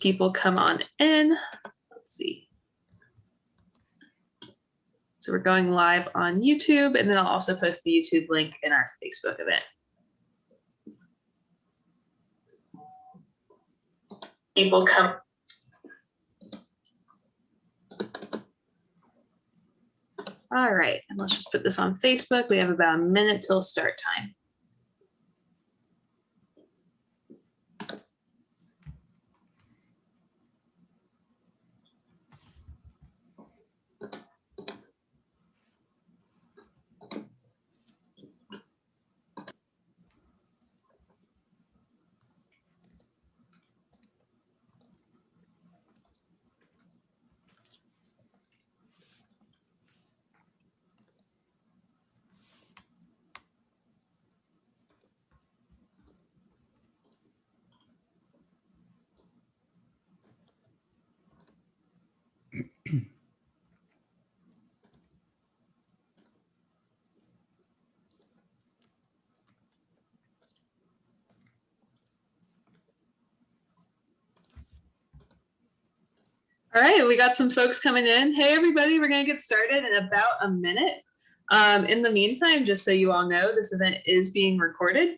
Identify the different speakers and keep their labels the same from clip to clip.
Speaker 1: people come on in. Let's see. So we're going live on YouTube, and then I'll also post the YouTube link in our Facebook event. People come. All right, and let's just put this on Facebook. We have about a minute till start time. All right, we got some folks coming in. Hey, everybody, we're going to get started in about a minute. In the meantime, just so you all know, this event is being recorded.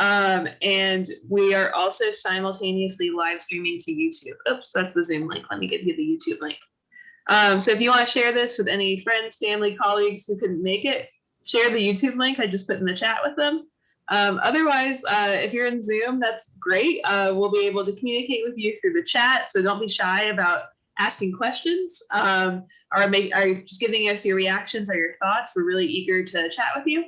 Speaker 1: And we are also simultaneously live streaming to YouTube. Oops, that's the Zoom link. Let me give you the YouTube link. So if you want to share this with any friends, family, colleagues who couldn't make it, share the YouTube link I just put in the chat with them. Otherwise, if you're in Zoom, that's great. We'll be able to communicate with you through the chat, so don't be shy about asking questions or just giving us your reactions or your thoughts. We're really eager to chat with you.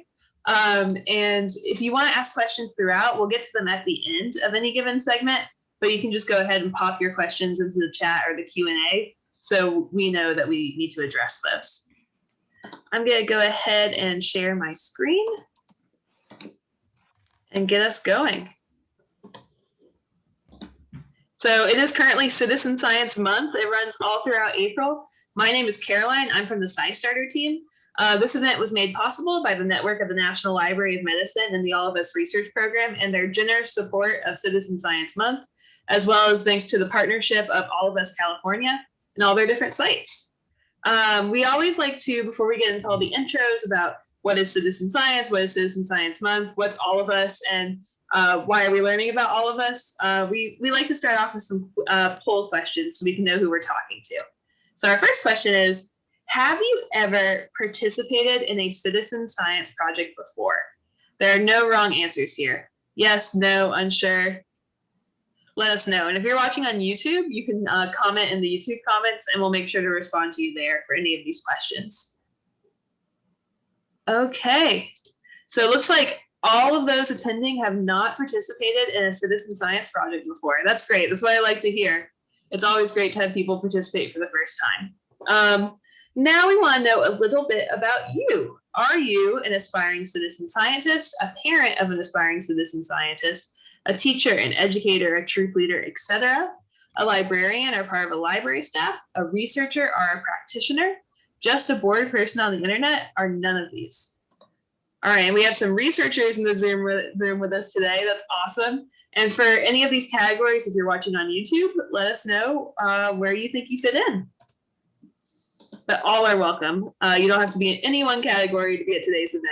Speaker 1: And if you want to ask questions throughout, we'll get to them at the end of any given segment, but you can just go ahead and pop your questions into the chat or the Q&A so we know that we need to address those. I'm going to go ahead and share my screen and get us going. So it is currently Citizen Science Month. It runs all throughout April. My name is Caroline. I'm from the SciStarter team. This event was made possible by the network of the National Library of Medicine and the All of Us Research Program and their generous support of Citizen Science Month, as well as thanks to the partnership of All of Us California and all their different sites. We always like to, before we get into all the intros about what is citizen science, what is Citizen Science Month, what's All of Us, and why are we learning about all of us? We like to start off with some poll questions so we can know who we're talking to. So our first question is, have you ever participated in a citizen science project before? There are no wrong answers here. Yes, no, unsure. Let us know. And if you're watching on YouTube, you can comment in the YouTube comments and we'll make sure to respond to you there for any of these questions. Okay, so it looks like all of those attending have not participated in a citizen science project before. That's great. That's what I like to hear. It's always great to have people participate for the first time. Now we want to know a little bit about you. Are you an aspiring citizen scientist, a parent of an aspiring citizen scientist, a teacher, an educator, a troop leader, etc., a librarian or part of a library staff, a researcher or a practitioner, just a bored person on the internet, or none of these? All right, and we have some researchers in the Zoom room with us today. That's awesome. And for any of these categories, if you're watching on YouTube, let us know where you think you fit in. But all are welcome. You don't have to be in any one category to be at today's event.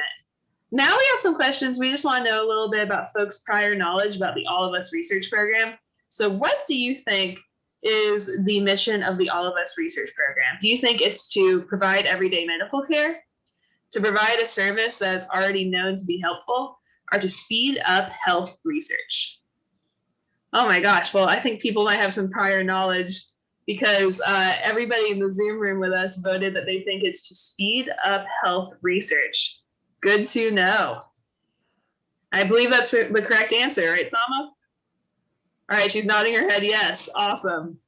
Speaker 1: Now we have some questions. We just want to know a little bit about folks' prior knowledge about the All of Us Research Program. So what do you think is the mission of the All of Us Research Program? Do you think it's to provide everyday medical care, to provide a service that is already known to be helpful, or to speed up health research? Oh my gosh, well, I think people might have some prior knowledge because everybody in the Zoom room with us voted that they think it's to speed up health research. Good to know. I believe that's the correct answer, right, Sama? All right, she's nodding her head yes, awesome.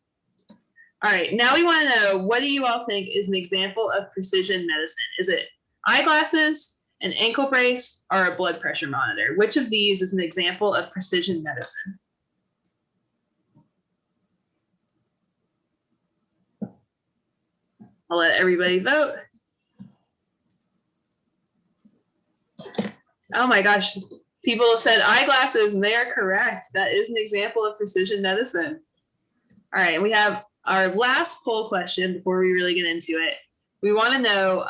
Speaker 1: All right, now we want to know, what do you all think is an example of precision medicine? Is it eyeglasses, an ankle brace, or a blood pressure monitor? Which of these is an example of precision medicine? I'll let everybody vote. Oh my gosh, people have said eyeglasses and they are correct. That is an example of precision medicine. All right, we have our last poll question before we really get into it. We want to know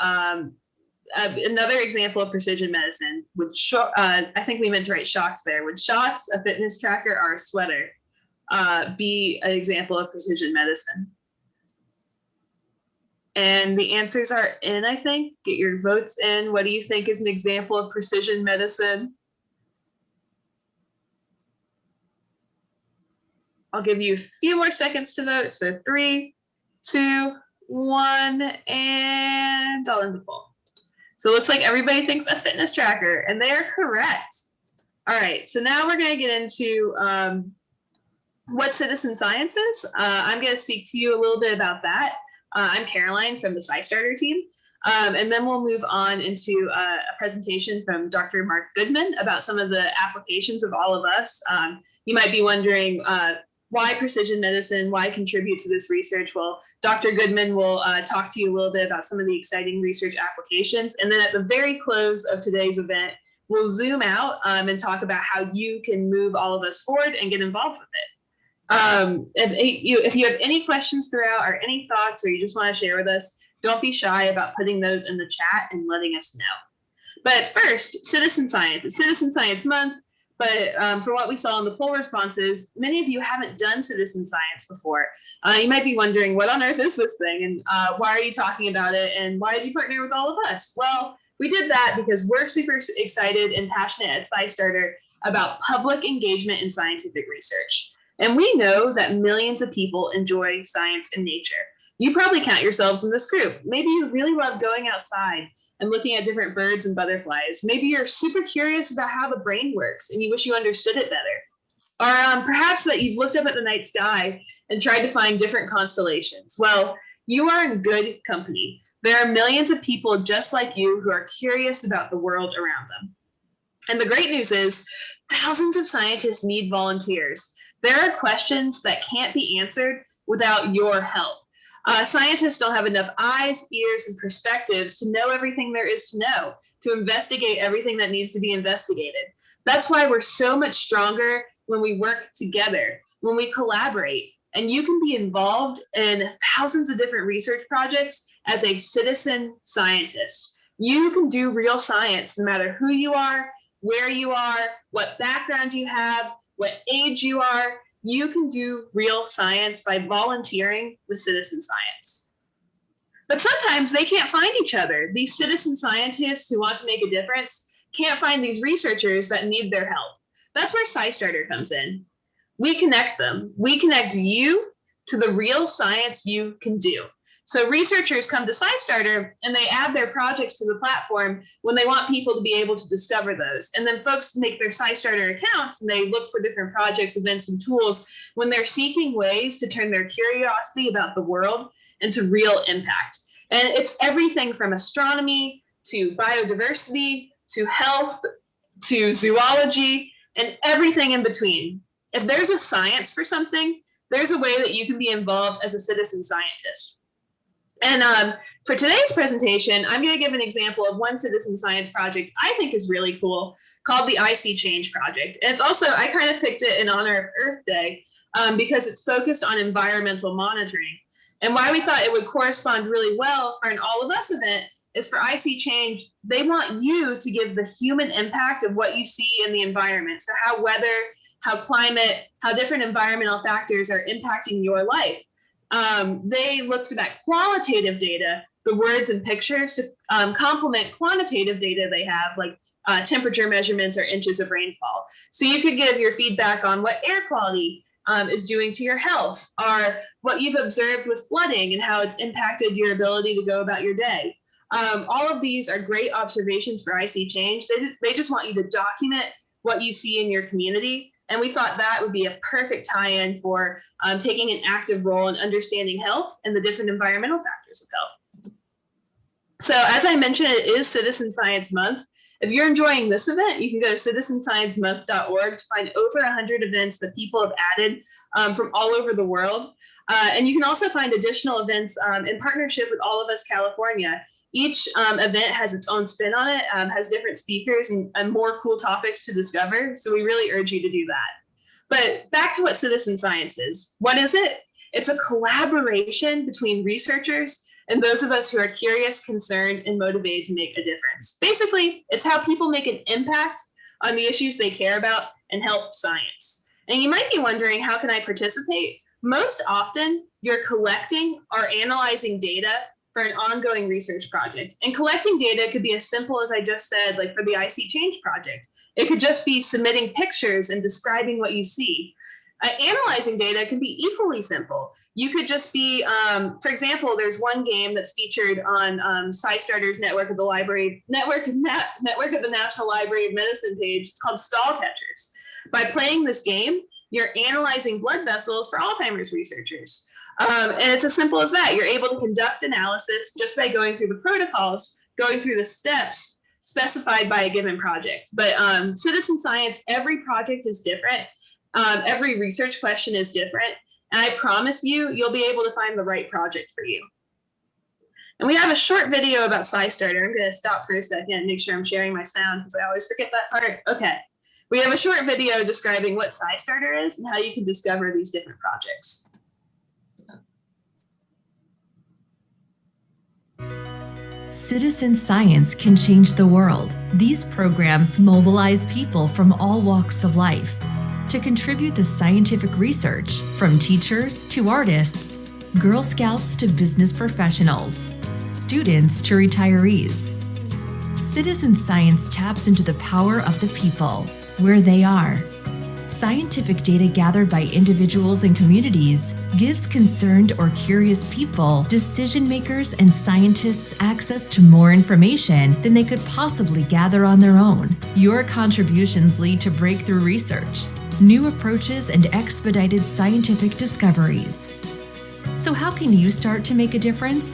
Speaker 1: another example of precision medicine. Would I think we meant to write shocks there. Would shots, a fitness tracker, or a sweater be an example of precision medicine? And the answers are in, I think. Get your votes in. What do you think is an example of precision medicine? I'll give you a few more seconds to vote. So 3, 2, 1, and I'll end the poll. So it looks like everybody thinks a fitness tracker, and they are correct. All right, so now we're going to get into what citizen science is. I'm going to speak to you a little bit about that. I'm Caroline from the SciStarter team. And then we'll move on into a presentation from Dr. Mark Goodman about some of the applications of all of us. You might be wondering why precision medicine, why contribute to this research? Well, Dr. Goodman will talk to you a little bit about some of the exciting research applications. And then at the very close of today's event, we'll zoom out and talk about how you can move all of us forward and get involved with it. If you have any questions throughout or any thoughts, or you just want to share with us, don't be shy about putting those in the chat and letting us know. But first, citizen science. It's Citizen Science Month, but from what we saw in the poll responses, many of you haven't done citizen science before. You might be wondering, what on earth is this thing? And why are you talking about it? And why did you partner with all of us? Well, we did that because we're super excited and passionate at SciStarter about public engagement in scientific research. And we know that millions of people enjoy science and nature. You probably count yourselves in this group. Maybe you really love going outside and looking at different birds and butterflies. Maybe you're super curious about how the brain works and you wish you understood it better. Or perhaps that you've looked up at the night sky and tried to find different constellations. Well, you are in good company. There are millions of people just like you who are curious about the world around them. And the great news is thousands of scientists need volunteers. There are questions that can't be answered without your help. Scientists don't have enough eyes, ears, and perspectives to know everything there is to know, to investigate everything that needs to be investigated. That's why we're so much stronger when we work together, when we collaborate. And you can be involved in thousands of different research projects as a citizen scientist. You can do real science no matter who you are, where you are, what background you have, what age you are. You can do real science by volunteering with citizen science. But sometimes they can't find each other. These citizen scientists who want to make a difference can't find these researchers that need their help. That's where SciStarter comes in. We connect them. We connect you to the real science you can do. So researchers come to SciStarter and they add their projects to the platform when they want people to be able to discover those. And then folks make their SciStarter accounts and they look for different projects, events, and tools when they're seeking ways to turn their curiosity about the world into real impact. And it's everything from astronomy to biodiversity to health to zoology and everything in between. If there's a science for something, there's a way that you can be involved as a citizen scientist. And for today's presentation, I'm going to give an example of one citizen science project I think is really cool called the ISeeChange project. And it's also, I kind of picked it in honor of Earth Day because it's focused on environmental monitoring. And why we thought it would correspond really well for an All of Us event is for ISeeChange, they want you to give the human impact of what you see in the environment. So how weather, how climate, how different environmental factors are impacting your life. They look for that qualitative data, the words and pictures, to complement quantitative data they have, like temperature measurements or inches of rainfall. So you could give your feedback on what air quality is doing to your health, or what you've observed with flooding and how it's impacted your ability to go about your day. All of these are great observations for ISeeChange. They just want you to document what you see in your community. And we thought that would be a perfect tie-in for taking an active role in understanding health and the different environmental factors of health. So as I mentioned, it is Citizen Science Month. If you're enjoying this event, you can go to citizensciencemonth.org to find over 100 events that people have added from all over the world. And you can also find additional events in partnership with All of Us California. Each event has its own spin on it, has different speakers and more cool topics to discover. So we really urge you to do that. But back to what citizen science is. What is it? It's a collaboration between researchers and those of us who are curious, concerned, and motivated to make a difference. Basically, it's how people make an impact on the issues they care about and help science. And you might be wondering, how can I participate? Most often, you're collecting or analyzing data for an ongoing research project. And collecting data could be as simple as I just said, like for the ISeeChange project. It could just be submitting pictures and describing what you see. Analyzing data can be equally simple. You could just be, for example, there's one game that's featured on SciStarter's Network of the National Library of Medicine page. It's called Stall Catchers. By playing this game, you're analyzing blood vessels for Alzheimer's researchers. And it's as simple as that. You're able to conduct analysis just by going through the protocols, going through the steps specified by a given project. But citizen science, every project is different. Every research question is different. And I promise you, you'll be able to find the right project for you. And we have a short video about SciStarter. I'm going to stop for a second and make sure I'm sharing my sound because I always forget that part. Okay. We have a short video describing what SciStarter is and how you can discover these different projects.
Speaker 2: Citizen science can change the world. These programs mobilize people from all walks of life to contribute to scientific research, from teachers to artists, Girl Scouts to business professionals, students to retirees. Citizen science taps into the power of the people, where they are. Scientific data gathered by individuals and communities gives concerned or curious people, decision makers, and scientists access to more information than they could possibly gather on their own. Your contributions lead to breakthrough research, new approaches, and expedited scientific discoveries. So how can you start to make a difference?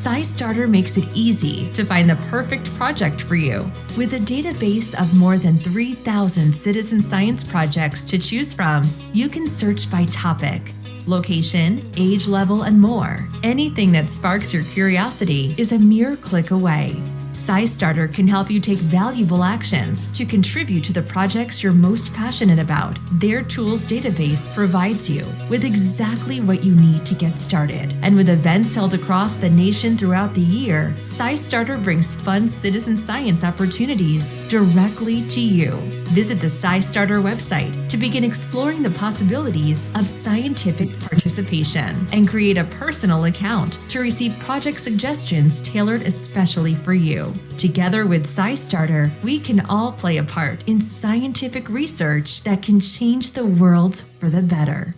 Speaker 2: SciStarter makes it easy to find the perfect project for you. With a database of more than 3,000 citizen science projects to choose from, you can search by topic, location, age level, and more. Anything that sparks your curiosity is a mere click away. SciStarter can help you take valuable actions to contribute to the projects you're most passionate about. Their tools database provides you with exactly what you need to get started. And with events held across the nation throughout the year, SciStarter brings fun citizen science opportunities directly to you. Visit the SciStarter website to begin exploring the possibilities of scientific participation and create a personal account to receive project suggestions tailored especially for you. Together with SciStarter, we can all play a part in scientific research that can change the world for the better.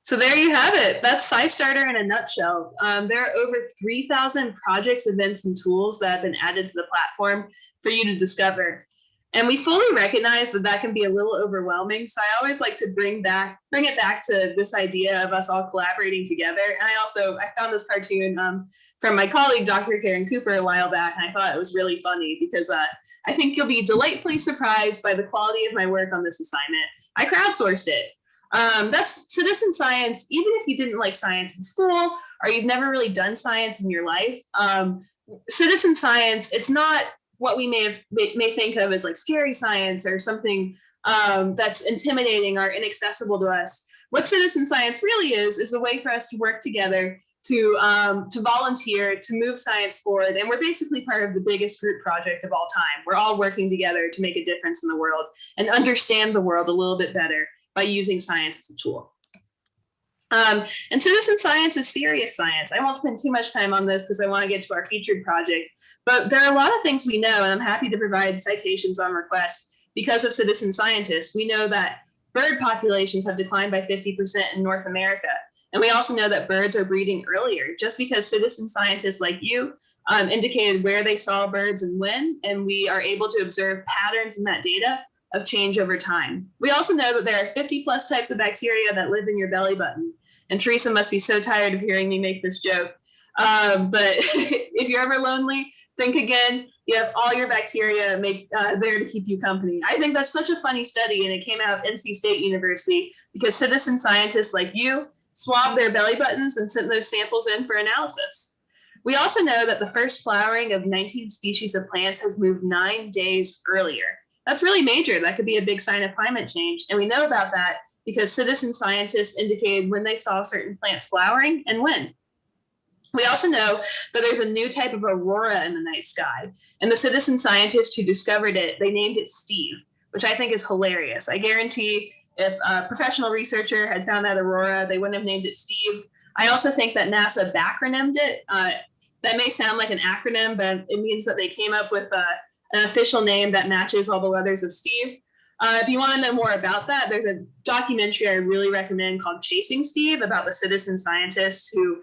Speaker 1: So there you have it. That's SciStarter in a nutshell. There are over 3,000 projects, events, and tools that have been added to the platform for you to discover. And we fully recognize that that can be a little overwhelming. So I always like to bring it back to this idea of us all collaborating together. And I found this cartoon from my colleague, Dr. Karen Cooper, a while back, and I thought it was really funny because I think you'll be delightfully surprised by the quality of my work on this assignment. I crowdsourced it. That's citizen science. Even if you didn't like science in school or you've never really done science in your life, citizen science, it's not what we may think of as like scary science or something that's intimidating or inaccessible to us. What citizen science really is a way for us to work together, to volunteer, to move science forward. And we're basically part of the biggest group project of all time. We're all working together to make a difference in the world and understand the world a little bit better by using science as a tool. And citizen science is serious science. I won't spend too much time on this because I want to get to our featured project. But there are a lot of things we know, and I'm happy to provide citations on request because of citizen scientists. We know that bird populations have declined by 50% in North America. And we also know that birds are breeding earlier just because citizen scientists like you indicated where they saw birds and when, and we are able to observe patterns in that data of change over time. We also know that there are 50 plus types of bacteria that live in your belly button. And Teresa must be so tired of hearing me make this joke. But if you're ever lonely, think again. You have all your bacteria there to keep you company. I think that's such a funny study, and it came out of NC State University because citizen scientists like you swabbed their belly buttons and sent those samples in for analysis. We also know that the first flowering of 19 species of plants has moved 9 days earlier. That's really major. That could be a big sign of climate change. And we know about that because citizen scientists indicated when they saw certain plants flowering and when. We also know that there's a new type of aurora in the night sky. And the citizen scientists who discovered it, they named it Steve, which I think is hilarious. I guarantee if a professional researcher had found that aurora, they wouldn't have named it Steve. I also think that NASA backronymed it. That may sound like an acronym, but it means that they came up with an official name that matches all the letters of Steve. If you want to know more about that, there's a documentary I really recommend called Chasing Steve about the citizen scientists who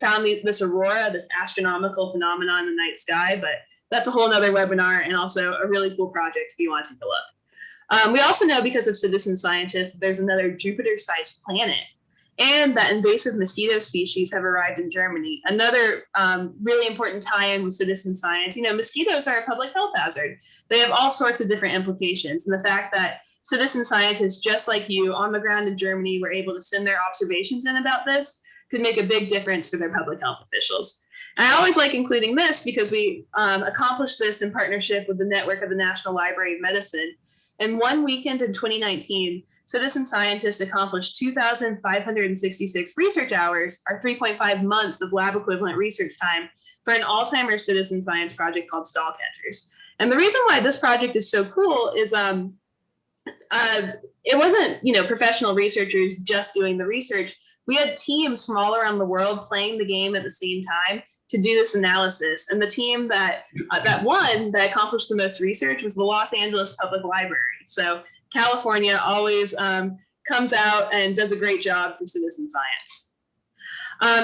Speaker 1: found this aurora, this astronomical phenomenon in the night sky. But that's a whole nother webinar and also a really cool project if you want to take a look. We also know because of citizen scientists, there's another Jupiter-sized planet and that invasive mosquito species have arrived in Germany. Another really important tie-in with citizen science. You know, mosquitoes are a public health hazard. They have all sorts of different implications. And the fact that citizen scientists just like you on the ground in Germany were able to send their observations in about this could make a big difference for their public health officials. And I always like including this because we accomplished this in partnership with the network of the National Library of Medicine. In one weekend in 2019, citizen scientists accomplished 2,566 research hours, or 3.5 months of lab equivalent research time for an Alzheimer's citizen science project called Stall Catchers. And the reason why this project is so cool is it wasn't, you know, professional researchers just doing the research. We had teams from all around the world playing the game at the same time to do this analysis. And the team that won, that accomplished the most research, was the Los Angeles Public Library. So California always comes out and does a great job for citizen science.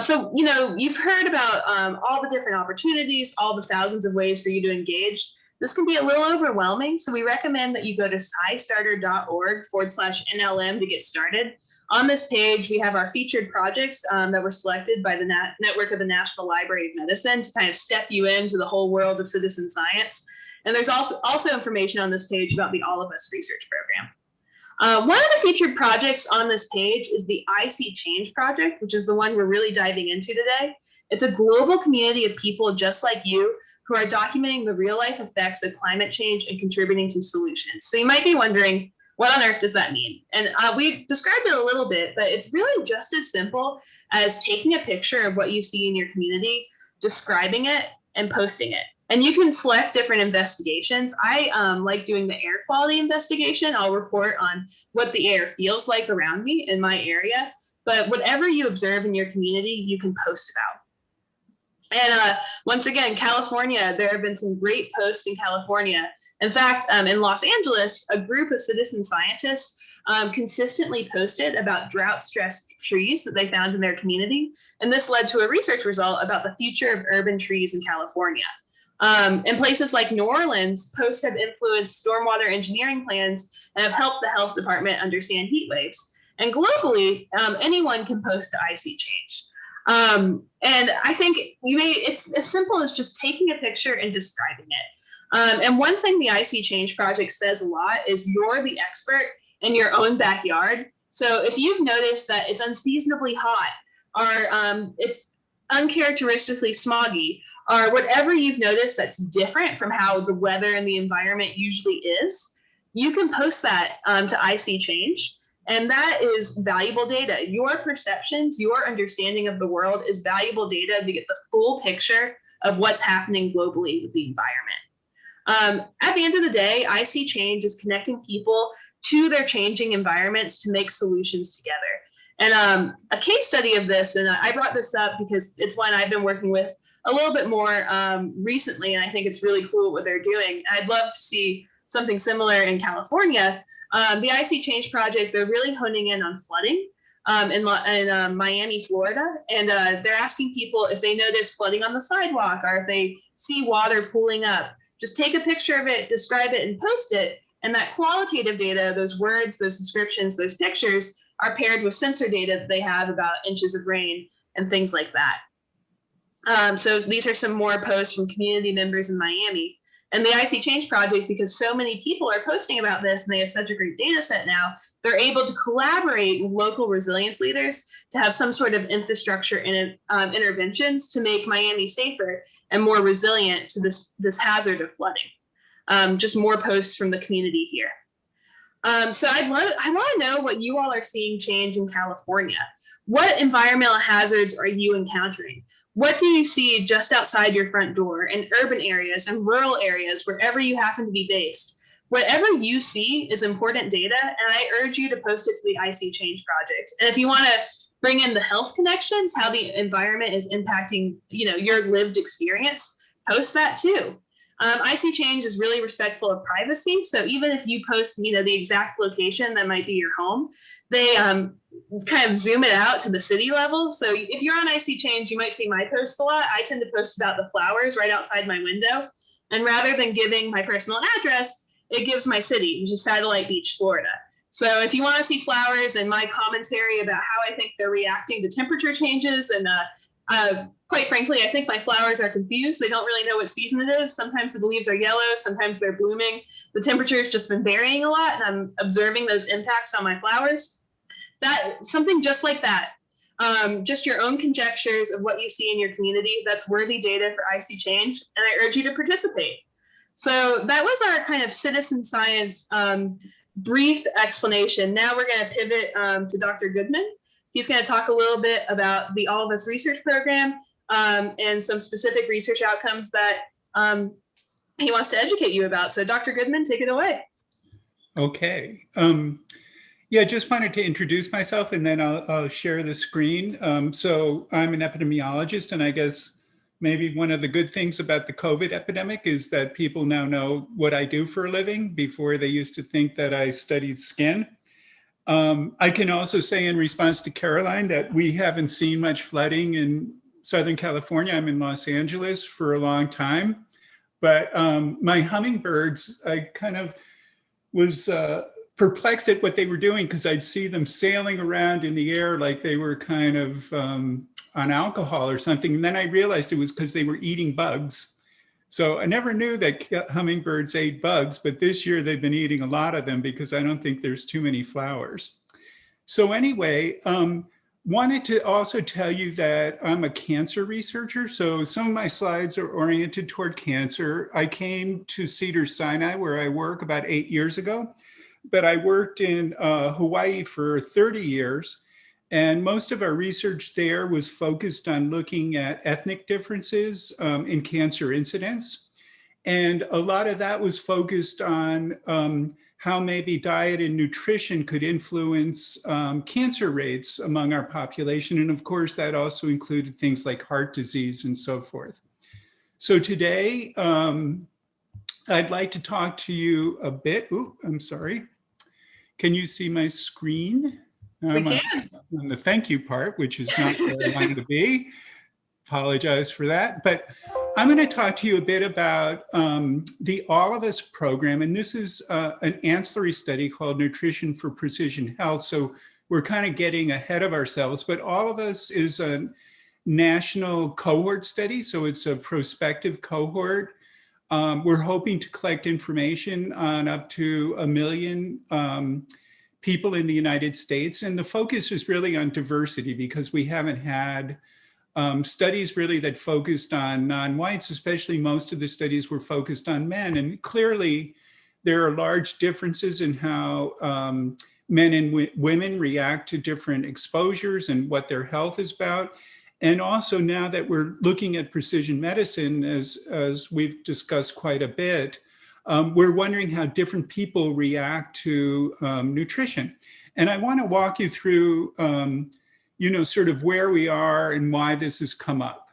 Speaker 1: So, you know, you've heard about all the different opportunities, all the thousands of ways for you to engage. This can be a little overwhelming, so we recommend that you go to scistarter.org/NLM to get started. On this page, we have our featured projects that were selected by the network of the National Library of Medicine to kind of step you into the whole world of citizen science. And there's also information on this page about the All of Us research program. One of the featured projects on this page is the ISeeChange project, which is the one we're really diving into today. It's a global community of people just like you who are documenting the real life effects of climate change and contributing to solutions. So you might be wondering, what on earth does that mean? And we described it a little bit, but it's really just as simple as taking a picture of what you see in your community, describing it, and posting it. And you can select different investigations. I like doing the air quality investigation. I'll report on what the air feels like around me in my area. But whatever you observe in your community, you can post about. And once again, California, there have been some great posts in California. In fact, in Los Angeles, a group of citizen scientists consistently posted about drought-stressed trees that they found in their community. And this led to a research result about the future of urban trees in California. In places like New Orleans, posts have influenced stormwater engineering plans and have helped the health department understand heat waves. And globally, anyone can post to ISeeChange. And I think it's as simple as just taking a picture and describing it. And one thing the ISeeChange project says a lot is you're the expert in your own backyard. So if you've noticed that it's unseasonably hot or it's uncharacteristically smoggy, or whatever you've noticed that's different from how the weather and the environment usually is, you can post that to ISeeChange. And that is valuable data. Your perceptions, your understanding of the world is valuable data to get the full picture of what's happening globally with the environment. At the end of the day, ISeeChange is connecting people to their changing environments to make solutions together. And a case study of this, and I brought this up because it's one I've been working with a little bit more recently, and I think it's really cool what they're doing. I'd love to see something similar in California. The ISeeChange project, they're really honing in on flooding in Miami, Florida. And they're asking people if they notice flooding on the sidewalk or if they see water pooling up, just take a picture of it, describe it, and post it. And that qualitative data, those words, those descriptions, those pictures are paired with sensor data that they have about inches of rain and things like that. So these are some more posts from community members in Miami. And the ISeeChange project, because so many people are posting about this and they have such a great data set now, they're able to collaborate with local resilience leaders to have some sort of infrastructure interventions to make Miami safer and more resilient to this hazard of flooding. just more posts from the community here. So I want to know what you all are seeing change in California. What environmental hazards are you encountering? What do you see just outside your front door in urban areas and rural areas, wherever you happen to be based? Whatever you see is important data, and I urge you to post it to the ISeeChange project. And if you want to bring in the health connections, how the environment is impacting, your lived experience, post that too. ISeeChange is really respectful of privacy. So even if you post, the exact location that might be your home, they kind of zoom it out to the city level. So if you're on ISeeChange, you might see my posts a lot. I tend to post about the flowers right outside my window. And rather than giving my personal address, it gives my city, which is Satellite Beach, Florida. So if you want to see flowers and my commentary about how I think they're reacting to temperature changes, and quite frankly, I think my flowers are confused. They don't really know what season it is. Sometimes the leaves are yellow, sometimes they're blooming. The temperature has just been varying a lot, and I'm observing those impacts on my flowers. Something just like that, just your own conjectures of what you see in your community, that's worthy data for ISeeChange, and I urge you to participate. So that was our kind of citizen science brief explanation. Now we're going to pivot to Dr. Goodman. He's going to talk a little bit about the All of Us research program and some specific research outcomes that he wants to educate you about. So Dr. Goodman, take it away.
Speaker 3: Okay. Yeah, just wanted to introduce myself and then I'll share the screen. So I'm an epidemiologist, and I guess maybe one of the good things about the COVID epidemic is that people now know what I do for a living. Before, they used to think that I studied skin. I can also say in response to Caroline that we haven't seen much flooding in Southern California. I'm in Los Angeles for a long time, but my hummingbirds, I kind of was perplexed at what they were doing, because I'd see them sailing around in the air like they were kind of on alcohol or something. And then I realized it was because they were eating bugs. So I never knew that hummingbirds ate bugs, but this year they've been eating a lot of them because I don't think there's too many flowers. So anyway, wanted to also tell you that I'm a cancer researcher. So some of my slides are oriented toward cancer. I came to Cedars-Sinai, where I work, about 8 years ago, but I worked in Hawaii for 30 years. And most of our research there was focused on looking at ethnic differences in cancer incidence. And a lot of that was focused on how maybe diet and nutrition could influence cancer rates among our population. And of course, that also included things like heart disease and so forth. So today, I'd like to talk to you a bit. Ooh, I'm sorry. Can you see my screen?
Speaker 1: We can.
Speaker 3: On the thank you part, which is not where I wanted to be. Apologize for that. But I'm going to talk to you a bit about the All of Us program. And this is an ancillary study called Nutrition for Precision Health. So we're kind of getting ahead of ourselves. But All of Us is a national cohort study. So it's a prospective cohort. We're hoping to collect information on up to 1 million people in the United States. And the focus is really on diversity, because we haven't had studies really that focused on non-whites, especially most of the studies were focused on men. And clearly there are large differences in how men and women react to different exposures and what their health is about. And also, now that we're looking at precision medicine, as we've discussed quite a bit, we're wondering how different people react to nutrition. And I want to walk you through, sort of where we are and why this has come up.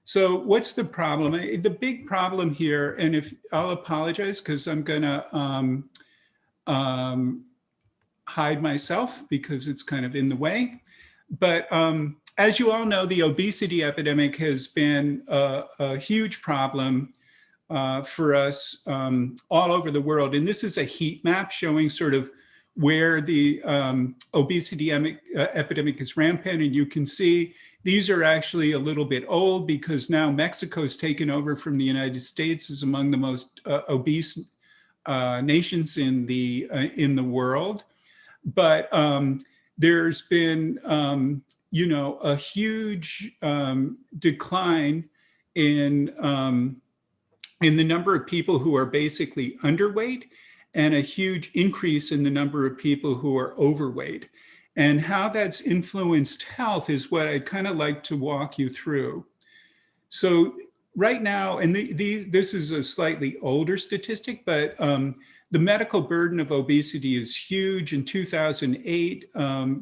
Speaker 3: So what's the problem? The big problem here, and if I'll apologize because I'm going to hide myself because it's kind of in the way. But as you all know, the obesity epidemic has been a huge problem for us all over the world. And this is a heat map showing sort of where the obesity epidemic is rampant. And you can see these are actually a little bit old, because now Mexico's taken over from the United States as among the most obese nations in the world. But there's been a huge decline in in the number of people who are basically underweight and a huge increase in the number of people who are overweight. And how that's influenced health is what I'd kind of like to walk you through. So right now, and this is a slightly older statistic, but the medical burden of obesity is huge. In 2008,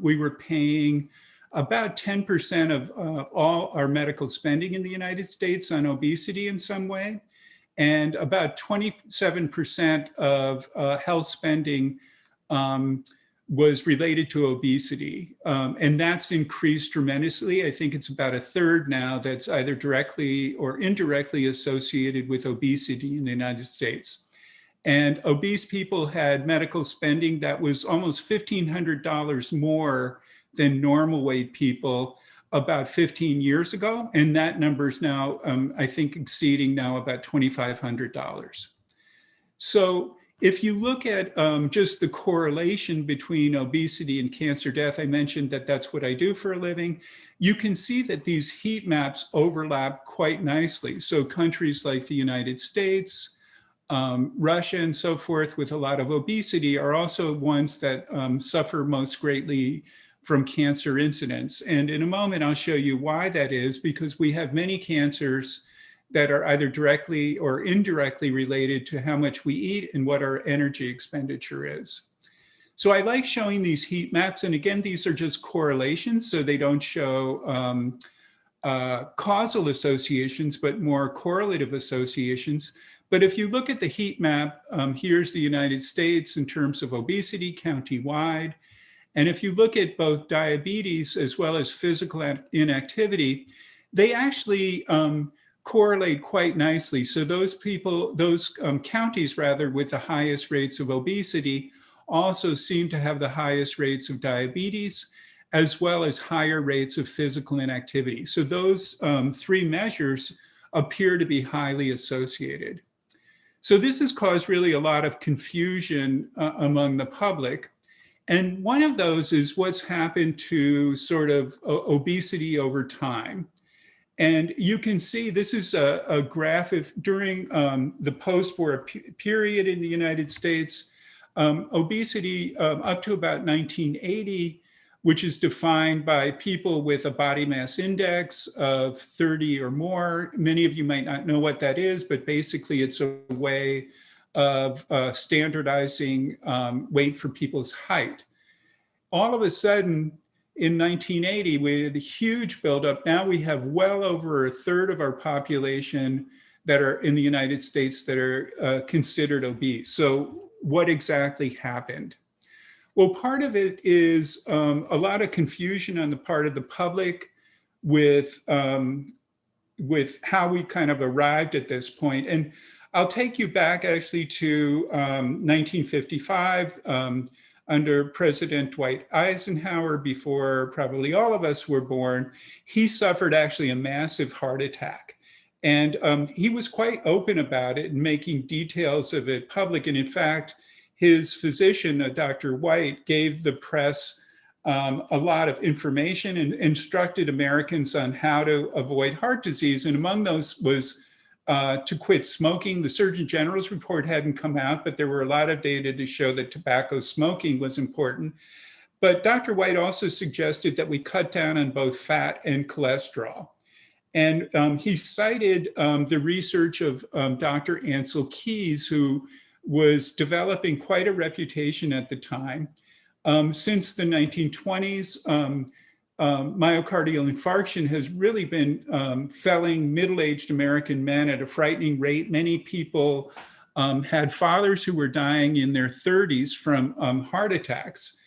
Speaker 3: we were paying about 10% of all our medical spending in the United States on obesity in some way. And about 27% of health spending was related to obesity. And that's increased tremendously. I think it's about a third now that's either directly or indirectly associated with obesity in the United States. And obese people had medical spending that was almost $1,500 more than normal weight people about 15 years ago. And that number is now, I think, exceeding now about $2,500. So if you look at just the correlation between obesity and cancer death, I mentioned that that's what I do for a living. You can see that these heat maps overlap quite nicely. So countries like the United States, Russia and so forth with a lot of obesity are also ones that suffer most greatly from cancer incidence. And in a moment, I'll show you why that is, because we have many cancers that are either directly or indirectly related to how much we eat and what our energy expenditure is. So I like showing these heat maps. And again, these are just correlations, so they don't show causal associations, but more correlative associations. But if you look at the heat map, here's the United States in terms of obesity county-wide. And if you look at both diabetes as well as physical inactivity, they actually correlate quite nicely. So those people, those counties rather, with the highest rates of obesity also seem to have the highest rates of diabetes, as well as higher rates of physical inactivity. So those three measures appear to be highly associated. So this has caused really a lot of confusion among the public. And one of those is what's happened to sort of obesity over time. And you can see this is a graph of during the post-war period in the United States, obesity up to about 1980, which is defined by people with a body mass index of 30 or more. Many of you might not know what that is, but basically it's a way of standardizing weight for people's height. All of a sudden, in 1980, we had a huge buildup. Now we have well over a third of our population that are in the United States that are considered obese. So what exactly happened? Well, part of it is a lot of confusion on the part of the public with how we kind of arrived at this point. And I'll take you back actually to 1955 under President Dwight Eisenhower, before probably all of us were born. He suffered actually a massive heart attack. And he was quite open about it and making details of it public. And in fact, his physician, Dr. White, gave the press a lot of information and instructed Americans on how to avoid heart disease. And among those was to quit smoking. The Surgeon General's report hadn't come out, but there were a lot of data to show that tobacco smoking was important. But Dr. White also suggested that we cut down on both fat and cholesterol. And he cited the research of Dr. Ansel Keys, who was developing quite a reputation at the time. Since the 1920s, myocardial infarction has really been felling middle-aged American men at a frightening rate. Many people had fathers who were dying in their 30s from heart attacks.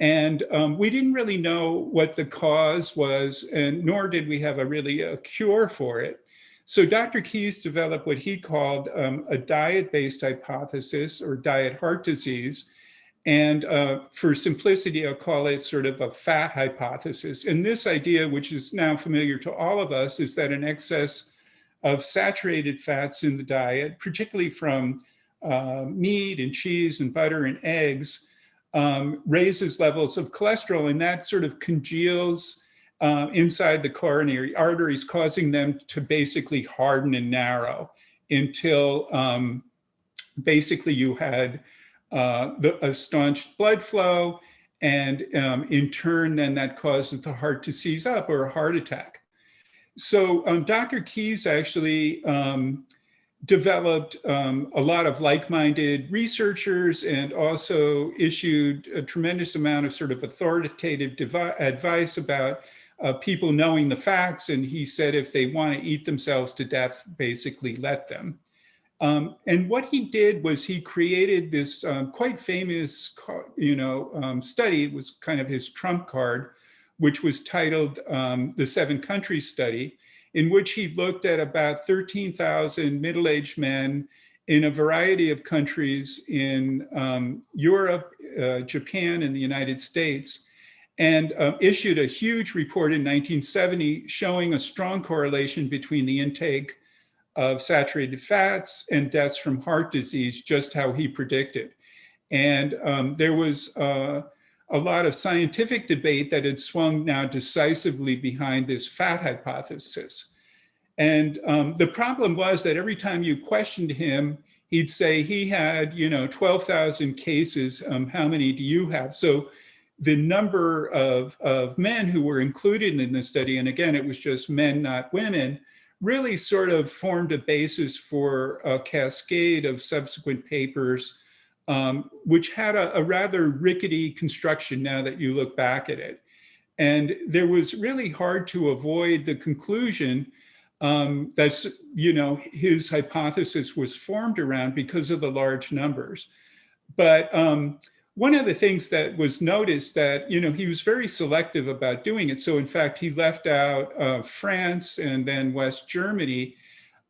Speaker 3: And we didn't really know what the cause was, and nor did we have a cure for it. So Dr. Keys developed what he called a diet-based hypothesis, or diet heart disease. And for simplicity, I'll call it sort of a fat hypothesis. And this idea, which is now familiar to all of us, is that an excess of saturated fats in the diet, particularly from meat and cheese and butter and eggs, raises levels of cholesterol, and that sort of congeals inside the coronary arteries, causing them to basically harden and narrow. until basically you had a staunched blood flow, and in turn, then that causes the heart to seize up or a heart attack. So Dr. Keyes actually developed a lot of like-minded researchers and also issued a tremendous amount of sort of authoritative advice about people knowing the facts. And he said if they want to eat themselves to death, basically let them. And what he did was he created this quite famous, study. It was kind of his trump card, which was titled the 7 Country Study, in which he looked at about 13,000 middle-aged men in a variety of countries in Europe, Japan, and the United States, and issued a huge report in 1970 showing a strong correlation between the intake of saturated fats and deaths from heart disease, just how he predicted. And there was a lot of scientific debate that had swung now decisively behind this fat hypothesis. And the problem was that every time you questioned him, he'd say he had, 12,000 cases. How many do you have? So the number of men who were included in the study, and again, it was just men, not women, really sort of formed a basis for a cascade of subsequent papers, which had a rather rickety construction now that you look back at it. And there was really hard to avoid the conclusion that's, his hypothesis was formed around because of the large numbers. But one of the things that was noticed that, he was very selective about doing it. So in fact, he left out France and then West Germany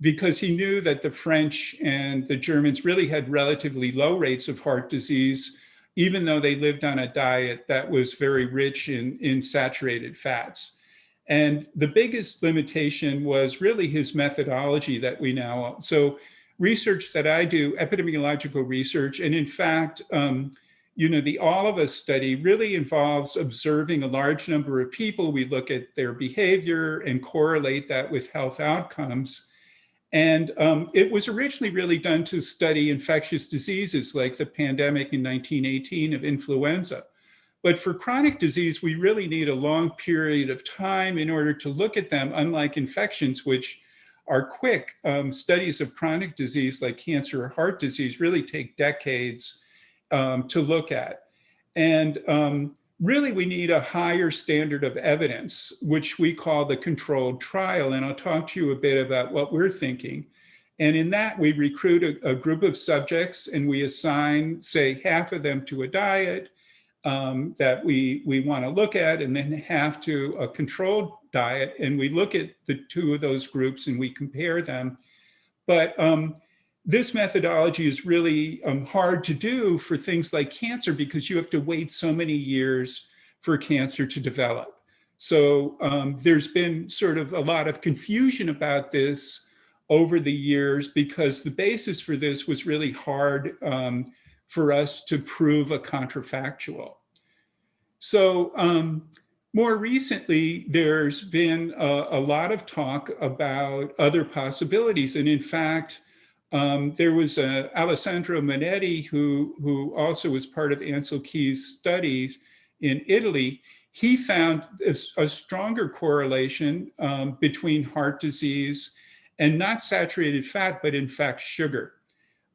Speaker 3: because he knew that the French and the Germans really had relatively low rates of heart disease, even though they lived on a diet that was very rich in saturated fats. And the biggest limitation was really his methodology that we now, so research that I do, epidemiological research, and in fact, the All of Us study really involves observing a large number of people. We look at their behavior and correlate that with health outcomes. And it was originally really done to study infectious diseases like the pandemic in 1918 of influenza. But for chronic disease, we really need a long period of time in order to look at them, unlike infections, which are quick. Studies of chronic disease like cancer or heart disease really take decades to look at. And really, we need a higher standard of evidence, which we call the controlled trial. And I'll talk to you a bit about what we're thinking. And in that, we recruit a group of subjects and we assign, say, half of them to a diet that we want to look at, and then half to a controlled diet. And we look at the two of those groups and we compare them. But this methodology is really hard to do for things like cancer because you have to wait so many years for cancer to develop. So there's been sort of a lot of confusion about this over the years because the basis for this was really hard for us to prove a counterfactual. So more recently, there's been a lot of talk about other possibilities. And in fact, there was Alessandro Manetti, who also was part of Ansel Keys' studies in Italy. He found a stronger correlation between heart disease and not saturated fat, but in fact, sugar.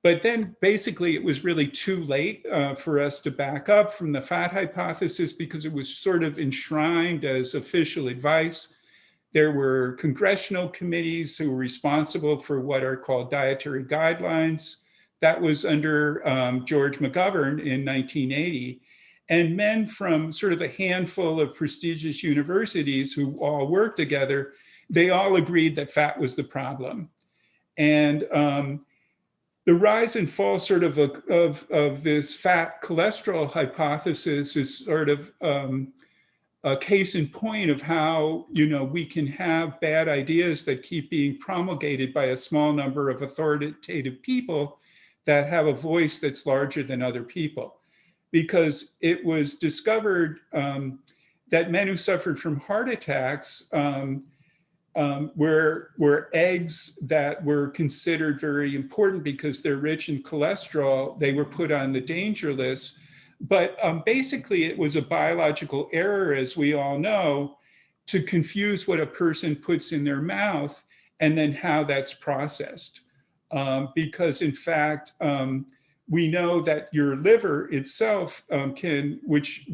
Speaker 3: But then basically it was really too late for us to back up from the fat hypothesis because it was sort of enshrined as official advice. There were congressional committees who were responsible for what are called dietary guidelines. That was under George McGovern in 1980. And men from sort of a handful of prestigious universities who all worked together, they all agreed that fat was the problem. And the rise and fall sort of this fat cholesterol hypothesis is sort of a case in point of how, we can have bad ideas that keep being promulgated by a small number of authoritative people that have a voice that's larger than other people. Because it was discovered that men who suffered from heart attacks where eggs that were considered very important because they're rich in cholesterol, they were put on the danger list. But basically, it was a biological error, as we all know, to confuse what a person puts in their mouth and then how that's processed. Because in fact, we know that your liver itself which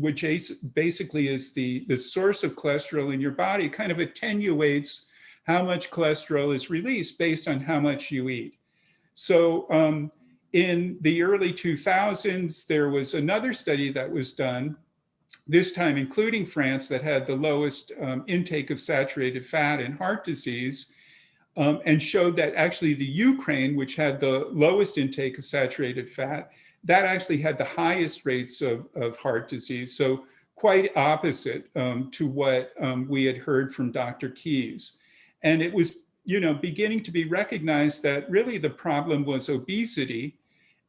Speaker 3: basically is the source of cholesterol in your body, kind of attenuates how much cholesterol is released based on how much you eat. So in the early 2000s, there was another study that was done, this time including France, that had the lowest intake of saturated fat in heart disease, and showed that actually the Ukraine, which had the lowest intake of saturated fat, that actually had the highest rates of heart disease. So quite opposite to what we had heard from Dr. Keyes. And it was, beginning to be recognized that really the problem was obesity.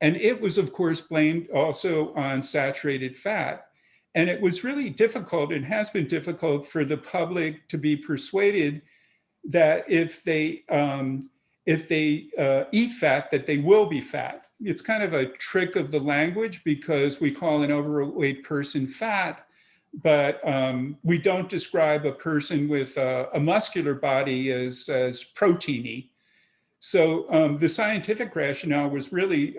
Speaker 3: And it was, of course, blamed also on saturated fat. And it was really difficult, and has been difficult, for the public to be persuaded that if they eat fat, that they will be fat. It's kind of a trick of the language, because we call an overweight person fat, but we don't describe a person with a muscular body as proteiny. So the scientific rationale was really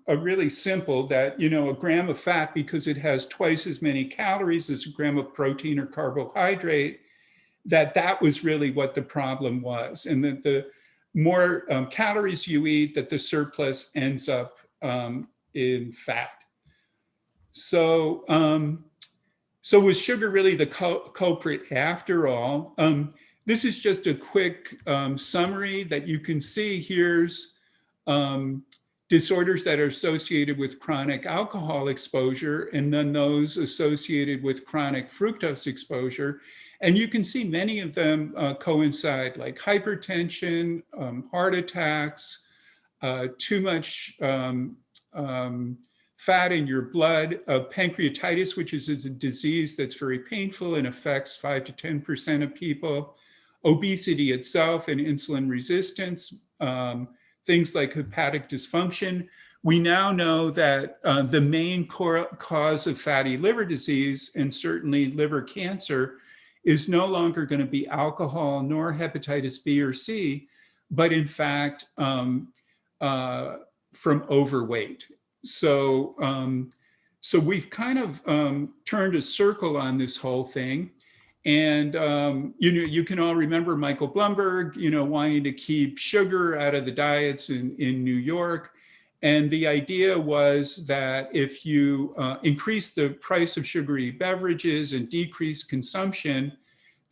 Speaker 3: really simple, that a gram of fat, because it has twice as many calories as a gram of protein or carbohydrate, that was really what the problem was, and that the more calories you eat, that the surplus ends up in fat. So, so was sugar really the culprit after all? This is just a quick summary that you can see. Here's disorders that are associated with chronic alcohol exposure, and then those associated with chronic fructose exposure. And you can see many of them coincide, like hypertension, heart attacks, too much fat in your blood, pancreatitis, which is a disease that's very painful and affects 5 to 10% of people, obesity itself and insulin resistance, things like hepatic dysfunction. We now know that the main cause of fatty liver disease, and certainly liver cancer, is no longer going to be alcohol nor hepatitis B or C, but in fact from overweight. So, so we've kind of turned a circle on this whole thing. And you can all remember Michael Bloomberg, wanting to keep sugar out of the diets in New York. And the idea was that if you increase the price of sugary beverages and decrease consumption,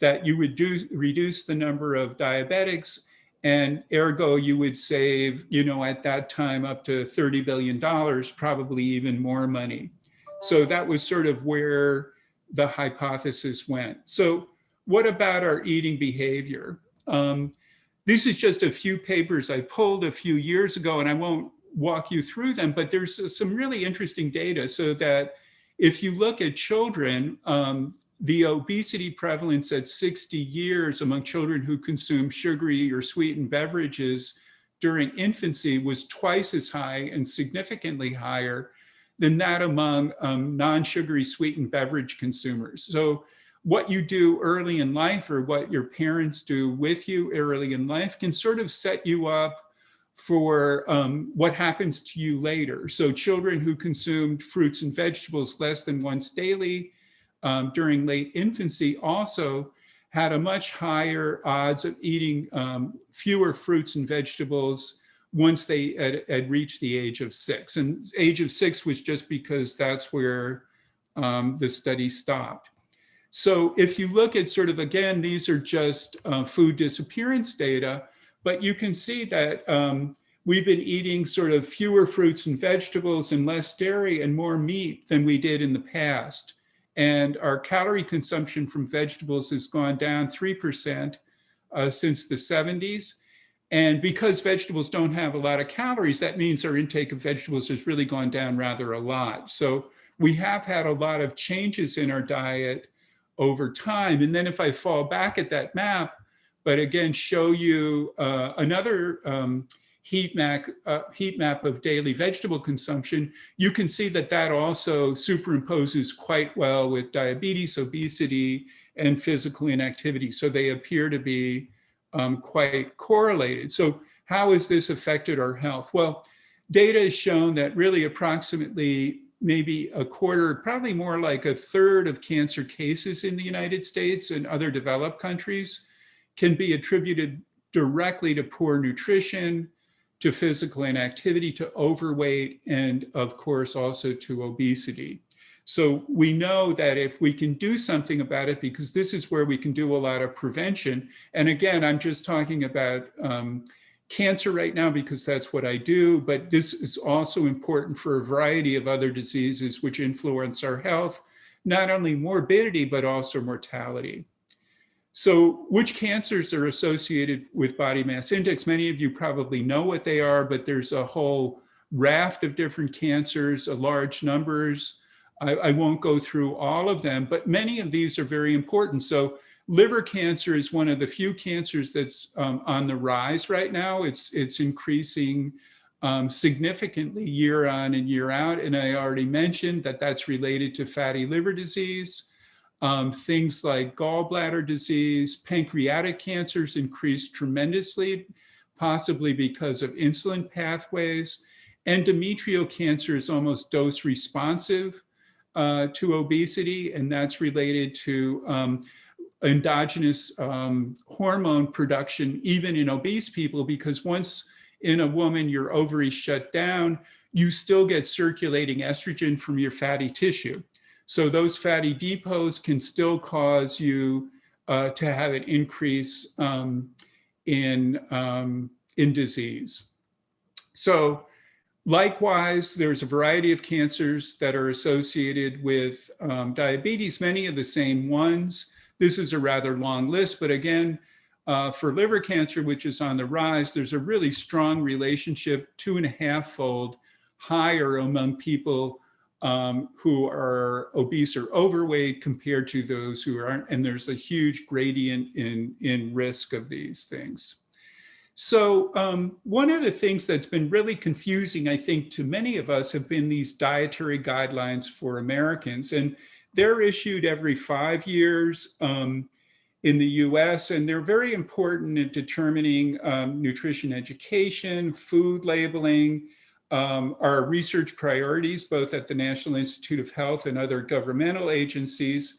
Speaker 3: that you would reduce the number of diabetics, and ergo you would save, at that time, up to $30 billion, probably even more money. So that was sort of where the hypothesis went. So what about our eating behavior? This is just a few papers I pulled a few years ago, and I won't walk you through them, but there's some really interesting data, so that if you look at children, the obesity prevalence at 60 years among children who consume sugary or sweetened beverages during infancy was twice as high and significantly higher than that among non-sugary sweetened beverage consumers. So what you do early in life, or what your parents do with you early in life, can sort of set you up for what happens to you later. So children who consumed fruits and vegetables less than once daily during late infancy also had a much higher odds of eating fewer fruits and vegetables once they had reached the age of 6. And age of 6 was just because that's where the study stopped. So if you look at sort of, again, these are just food disappearance data, but you can see that we've been eating sort of fewer fruits and vegetables and less dairy and more meat than we did in the past. And our calorie consumption from vegetables has gone down 3% since the 70s. And because vegetables don't have a lot of calories, that means our intake of vegetables has really gone down rather a lot. So we have had a lot of changes in our diet over time. And then if I fall back at that map, but again, show you another heat map of daily vegetable consumption. You can see that that also superimposes quite well with diabetes, obesity, and physical inactivity. So they appear to be quite correlated. So how has this affected our health? Well, data has shown that really approximately maybe a quarter, probably more like a third of cancer cases in the United States and other developed countries can be attributed directly to poor nutrition, to physical inactivity, to overweight, and of course also to obesity. So we know that if we can do something about it, because this is where we can do a lot of prevention. And again, I'm just talking about cancer right now because that's what I do, but this is also important for a variety of other diseases which influence our health, not only morbidity, but also mortality. So which cancers are associated with body mass index? Many of you probably know what they are, but there's a whole raft of different cancers, large numbers. I won't go through all of them, but many of these are very important. So liver cancer is one of the few cancers that's on the rise right now. It's increasing significantly year on and year out. And I already mentioned that that's related to fatty liver disease. Things like gallbladder disease, pancreatic cancers increased tremendously, possibly because of insulin pathways. Endometrial cancer is almost dose responsive to obesity, and that's related to endogenous hormone production, even in obese people, because once in a woman your ovaries shut down, you still get circulating estrogen from your fatty tissue. So those fatty depots can still cause you to have an increase in disease. So likewise, there's a variety of cancers that are associated with diabetes, many of the same ones. This is a rather long list, but again, for liver cancer, which is on the rise, there's a really strong relationship, 2.5-fold higher among people who are obese or overweight compared to those who aren't, and there's a huge gradient in risk of these things. So one of the things that's been really confusing, I think, to many of us have been these dietary guidelines for Americans. And they're issued every 5 years in the US, and they're very important in determining nutrition education, food labeling, our research priorities, both at the National Institute of Health and other governmental agencies,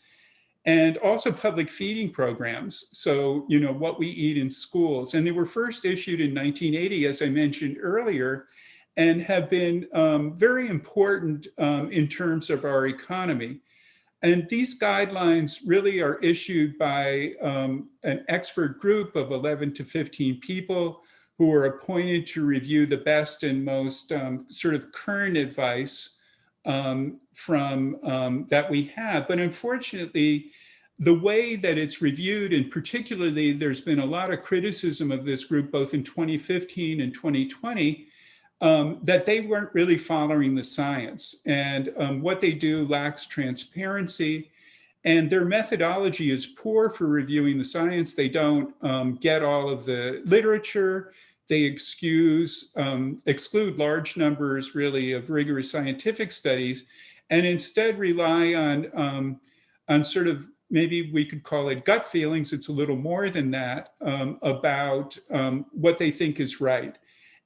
Speaker 3: and also public feeding programs. So, you know, what we eat in schools. And they were first issued in 1980, as I mentioned earlier, and have been very important in terms of our economy. And these guidelines really are issued by an expert group of 11 to 15 people who are appointed to review the best and most sort of current advice from that we have. But unfortunately, the way that it's reviewed, and particularly there's been a lot of criticism of this group, both in 2015 and 2020, that they weren't really following the science. And what they do lacks transparency, and their methodology is poor for reviewing the science. They don't get all of the literature. They exclude large numbers, really, of rigorous scientific studies, and instead rely on sort of, maybe we could call it gut feelings. It's a little more than that, about what they think is right.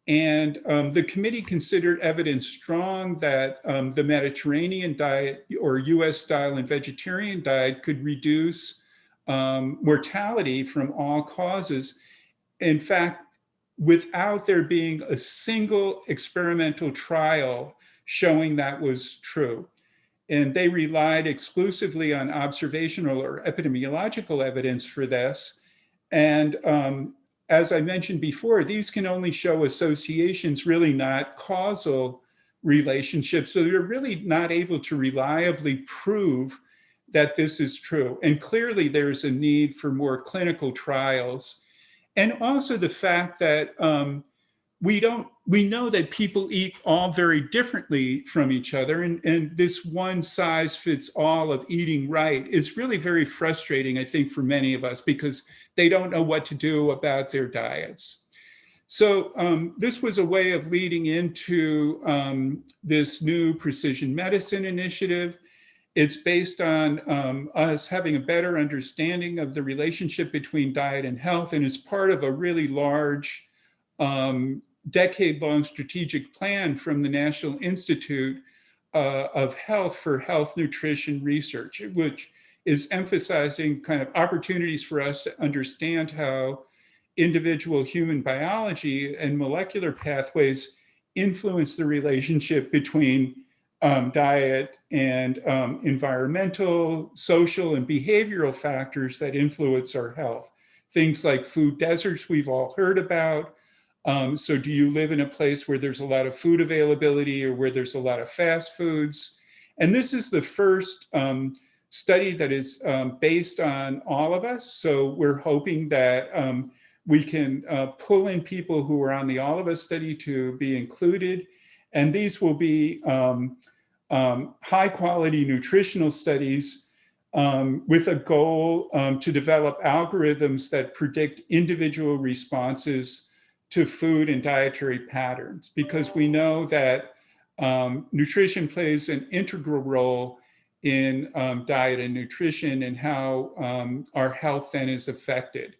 Speaker 3: And the committee considered evidence strong that the Mediterranean diet or US style and vegetarian diet could reduce mortality from all causes. In fact, without there being a single experimental trial showing that was true. And they relied exclusively on observational or epidemiological evidence for this. And as I mentioned before, these can only show associations, really not causal relationships. So they're really not able to reliably prove that this is true. And clearly there's a need for more clinical trials. And also the fact that we don't we know that people eat all very differently from each other, and this one size fits all of eating right is really very frustrating, I think, for many of us, because they don't know what to do about their diets. So this was a way of leading into this new precision medicine initiative. It's based on us having a better understanding of the relationship between diet and health, and is part of a really large decade-long strategic plan from the National Institute of Health for Health Nutrition Research, which is emphasizing kind of opportunities for us to understand how individual human biology and molecular pathways influence the relationship between diet and environmental, social, and behavioral factors that influence our health. Things like food deserts we've all heard about. So do you live in a place where there's a lot of food availability or where there's a lot of fast foods? And this is the first study that is based on all of us. So we're hoping that we can pull in people who are on the All of Us study to be included. And these will be high quality nutritional studies with a goal to develop algorithms that predict individual responses to food and dietary patterns, because we know that nutrition plays an integral role in diet and nutrition and how our health then is affected.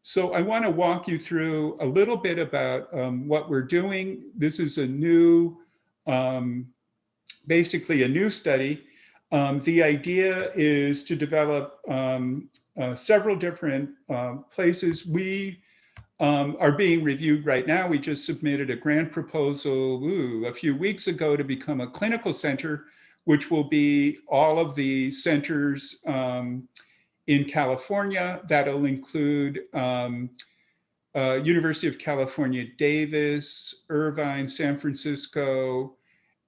Speaker 3: So I want to walk you through a little bit about what we're doing. This is a new, basically a new study. The idea is to develop several different places. We are being reviewed right now. We just submitted a grant proposal a few weeks ago to become a clinical center, which will be all of the centers in California. That'll include University of California, Davis, Irvine, San Francisco,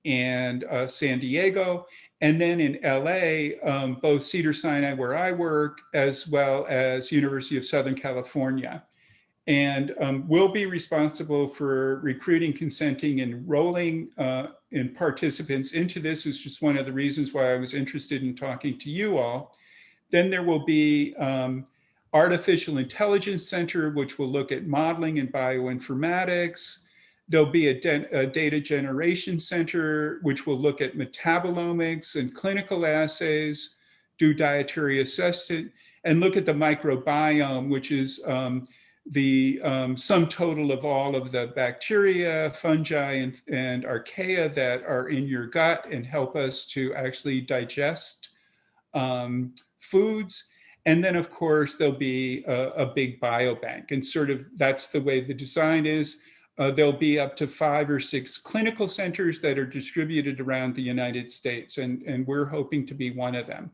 Speaker 3: and San Diego. And then in LA, both Cedars-Sinai, where I work, as well as University of Southern California. And we'll be responsible for recruiting, consenting, and enrolling in participants into this, which is one of the reasons why I was interested in talking to you all. Then there will be Artificial Intelligence Center, which will look at modeling and bioinformatics. There'll be a data generation center, which will look at metabolomics and clinical assays, do dietary assessment, and look at the microbiome, which is the sum total of all of the bacteria, fungi, and archaea that are in your gut and help us to actually digest foods. And then, of course, there'll be a big biobank. And sort of that's the way the design is. There'll be up to 5 or 6 clinical centers that are distributed around the United States, and we're hoping to be one of them.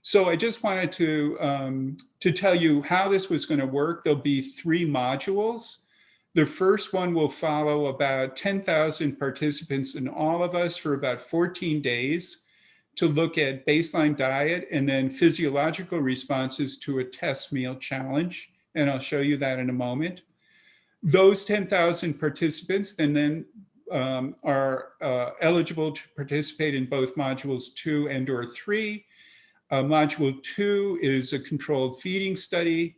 Speaker 3: So I just wanted to tell you how this was going to work. There'll be 3 modules. The first one will follow about 10,000 participants in all of us for about 14 days to look at baseline diet and then physiological responses to a test meal challenge. And I'll show you that in a moment. Those 10,000 participants then are eligible to participate in both modules 2 and/or 3. Module 2 is a controlled feeding study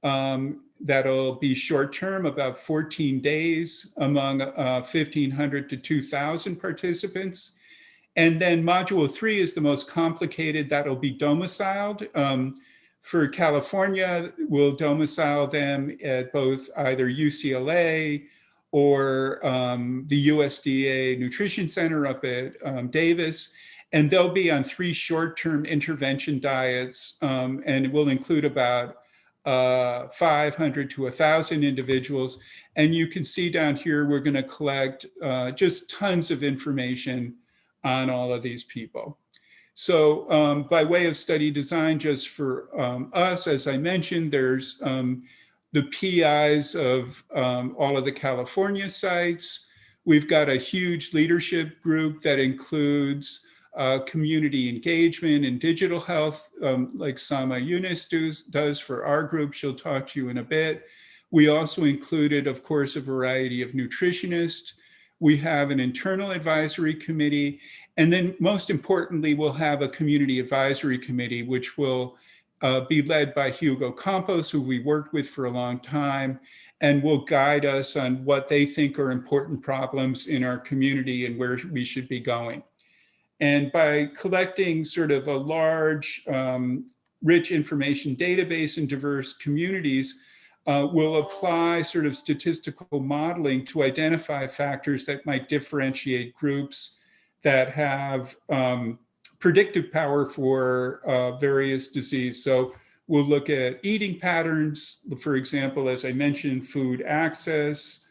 Speaker 3: that'll be short-term, about 14 days among 1,500 to 2,000 participants. And then module 3 is the most complicated. That'll be domiciled. For California, we'll domicile them at both either UCLA or the USDA Nutrition Center up at Davis. And they'll be on 3 short-term intervention diets, and it will include about 500 to 1,000 individuals. And you can see down here, we're going to collect just tons of information on all of these people. So by way of study design, just for us, as I mentioned, there's the PIs of all of the California sites. We've got a huge leadership group that includes community engagement and digital health, like Sama Yunus does for our group. She'll talk to you in a bit. We also included, of course, a variety of nutritionists. We have an internal advisory committee. And then most importantly, we'll have a community advisory committee, which will be led by Hugo Campos, who we worked with for a long time, and will guide us on what they think are important problems in our community and where we should be going. And by collecting sort of a large, rich information database in diverse communities, we'll apply sort of statistical modeling to identify factors that might differentiate groups that have predictive power for various disease. So we'll look at eating patterns, for example, as I mentioned, food access,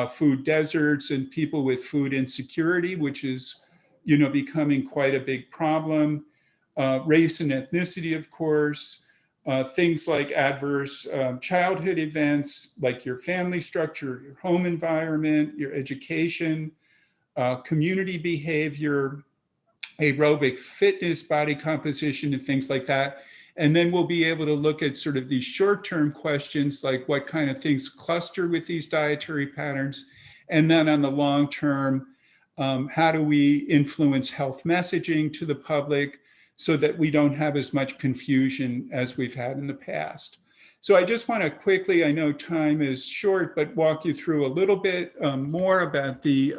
Speaker 3: food deserts, and people with food insecurity, which is becoming quite a big problem. Race and ethnicity, of course, things like adverse childhood events, like your family structure, your home environment, your education, community behavior, aerobic fitness, body composition, and things like that. And then we'll be able to look at sort of these short-term questions, like what kind of things cluster with these dietary patterns. And then on the long term, how do we influence health messaging to the public so that we don't have as much confusion as we've had in the past? So I just want to quickly, I know time is short, but walk you through a little bit more about the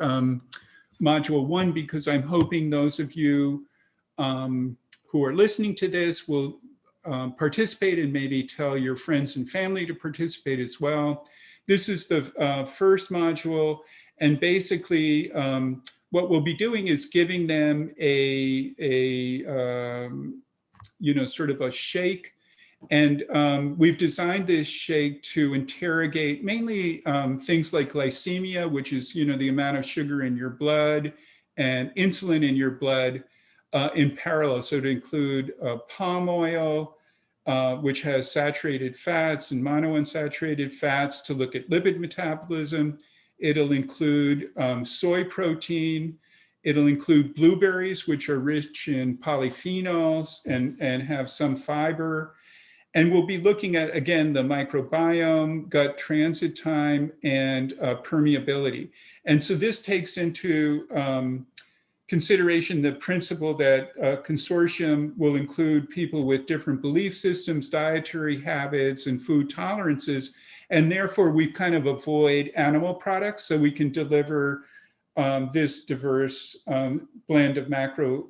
Speaker 3: Module 1, because I'm hoping those of you who are listening to this will participate and maybe tell your friends and family to participate as well. This is the first module, and basically what we'll be doing is giving them sort of a shake. And we've designed this shake to interrogate mainly things like glycemia, which is the amount of sugar in your blood, and insulin in your blood in parallel. So to include palm oil, which has saturated fats and monounsaturated fats, to look at lipid metabolism. It'll include soy protein. It'll include blueberries, which are rich in polyphenols and have some fiber. And we'll be looking at, again, the microbiome, gut transit time, and permeability. And so this takes into consideration the principle that a consortium will include people with different belief systems, dietary habits, and food tolerances. And therefore, we kind of avoid animal products so we can deliver this diverse blend of macro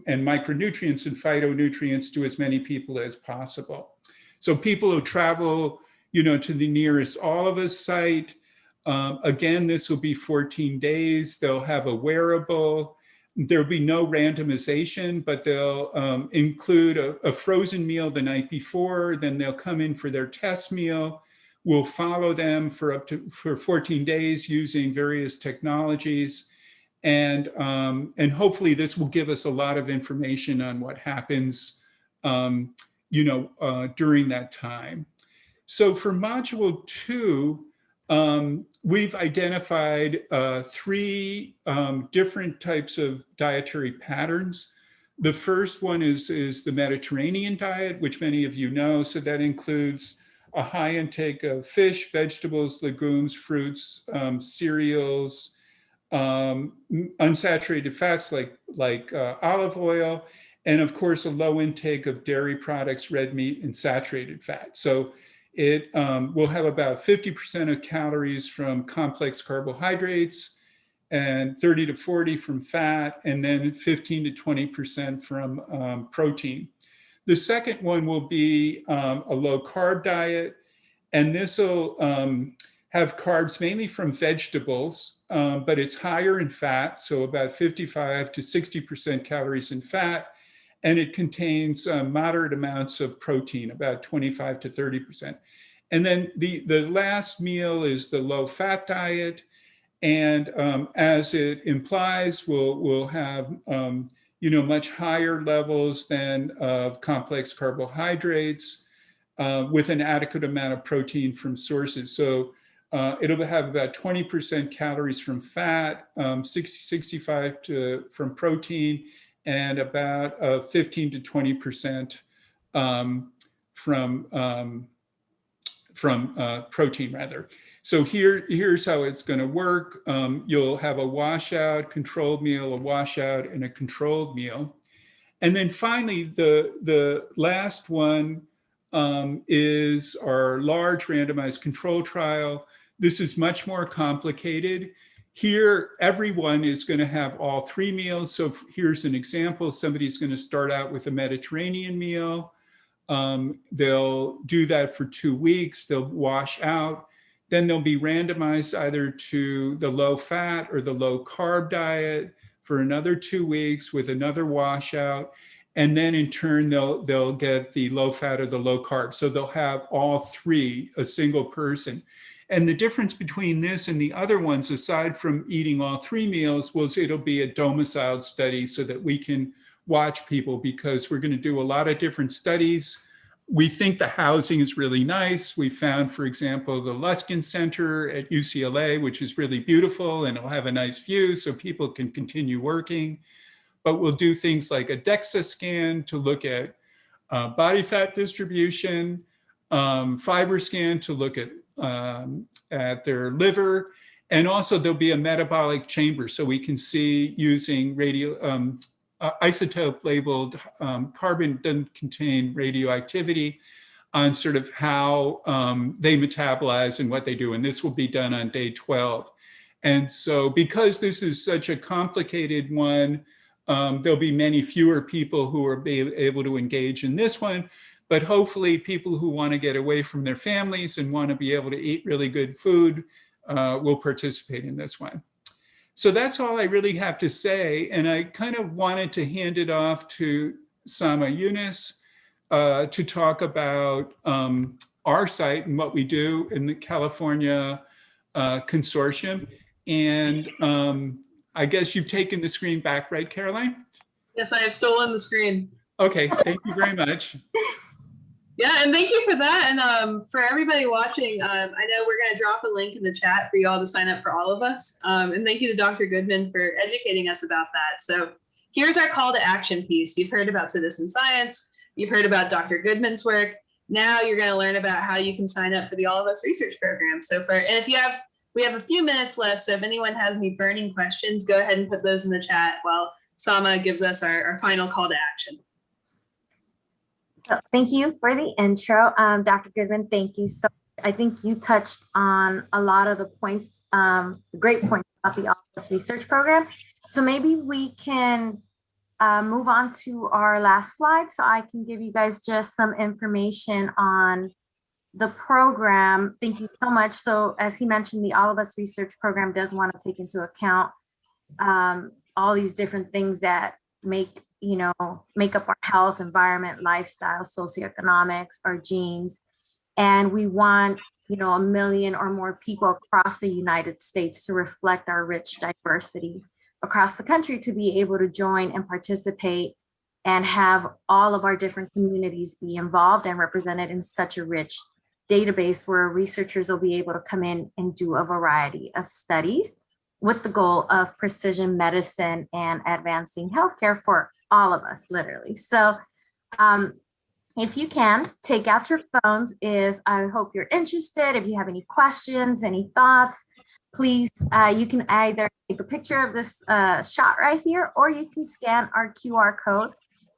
Speaker 3: and micronutrients and phytonutrients to as many people as possible. So people who travel, to the nearest All of Us site, again, this will be 14 days. They'll have a wearable. There'll be no randomization, but they'll include a frozen meal the night before. Then they'll come in for their test meal. We'll follow them for 14 days using various technologies. And hopefully this will give us a lot of information on what happens, during that time. So for Module 2, we've identified 3 different types of dietary patterns. The first one is the Mediterranean diet, which many of you know. So that includes a high intake of fish, vegetables, legumes, fruits, cereals, unsaturated fats like olive oil, and of course a low intake of dairy products, red meat, and saturated fat. So it will have about 50% of calories from complex carbohydrates, and 30 to 40 from fat, and then 15 to 20% from protein. The second one will be a low carb diet, and this will have carbs mainly from vegetables, but it's higher in fat, so about 55 to 60% calories in fat, and it contains moderate amounts of protein, about 25 to 30%. And then the last meal is the low fat diet, and as it implies, we'll have much higher levels than of complex carbohydrates with an adequate amount of protein from sources. So it'll have about 20% calories from fat, 65 from protein, and about 15 to 20% from protein rather. So here's how it's going to work. You'll have a washout, controlled meal, a washout, and a controlled meal. And then finally, the last one is our large randomized control trial. This is much more complicated. Here, everyone is going to have all 3 meals. So here's an example. Somebody's going to start out with a Mediterranean meal. They'll do that for 2 weeks. They'll wash out. Then they'll be randomized either to the low fat or the low carb diet for another 2 weeks with another washout. And then in turn, they'll get the low fat or the low carb. So they'll have all 3, a single person. And the difference between this and the other ones, aside from eating all 3 meals, was it'll be a domiciled study so that we can watch people, because we're going to do a lot of different studies. We think the housing is really nice. We found, for example, the Luskin Center at UCLA, which is really beautiful, and it'll have a nice view so people can continue working. But we'll do things like a DEXA scan to look at body fat distribution, fiber scan to look at their liver, and also there'll be a metabolic chamber so we can see using isotope labeled carbon doesn't contain radioactivity on sort of how they metabolize and what they do. And this will be done on day 12. And so because this is such a complicated one, there'll be many fewer people who are able to engage in this one. But hopefully people who want to get away from their families and want to be able to eat really good food will participate in this one. So that's all I really have to say. And I kind of wanted to hand it off to Sama Yunus to talk about our site and what we do in the California Consortium. And I guess you've taken the screen back, right, Caroline?
Speaker 1: Yes, I have stolen the screen.
Speaker 3: Okay, thank you very much.
Speaker 1: Yeah, and thank you for that. And for everybody watching, I know we're going to drop a link in the chat for you all to sign up for all of us. And thank you to Dr. Goodman for educating us about that. So here's our call to action piece. You've heard about citizen science. You've heard about Dr. Goodman's work. Now you're going to learn about how you can sign up for the All of Us research program. So we have a few minutes left. So if anyone has any burning questions, go ahead and put those in the chat while Sama gives us our final call to action.
Speaker 4: So thank you for the intro. Dr. Goodman, thank you so much. I think you touched on a lot of the points, great points about the All of Us research program. So maybe we can move on to our last slide so I can give you guys just some information on the program. Thank you so much. So as he mentioned, the All of Us research program does want to take into account all these different things that make up our health, environment, lifestyle, socioeconomics, our genes. And we want, 1 million or more people across the United States to reflect our rich diversity across the country, to be able to join and participate and have all of our different communities be involved and represented in such a rich database where researchers will be able to come in and do a variety of studies with the goal of precision medicine and advancing healthcare for all of us, literally. So if you can, take out your phones. I hope you're interested. If you have any questions, any thoughts, please, you can either take a picture of this shot right here, or you can scan our QR code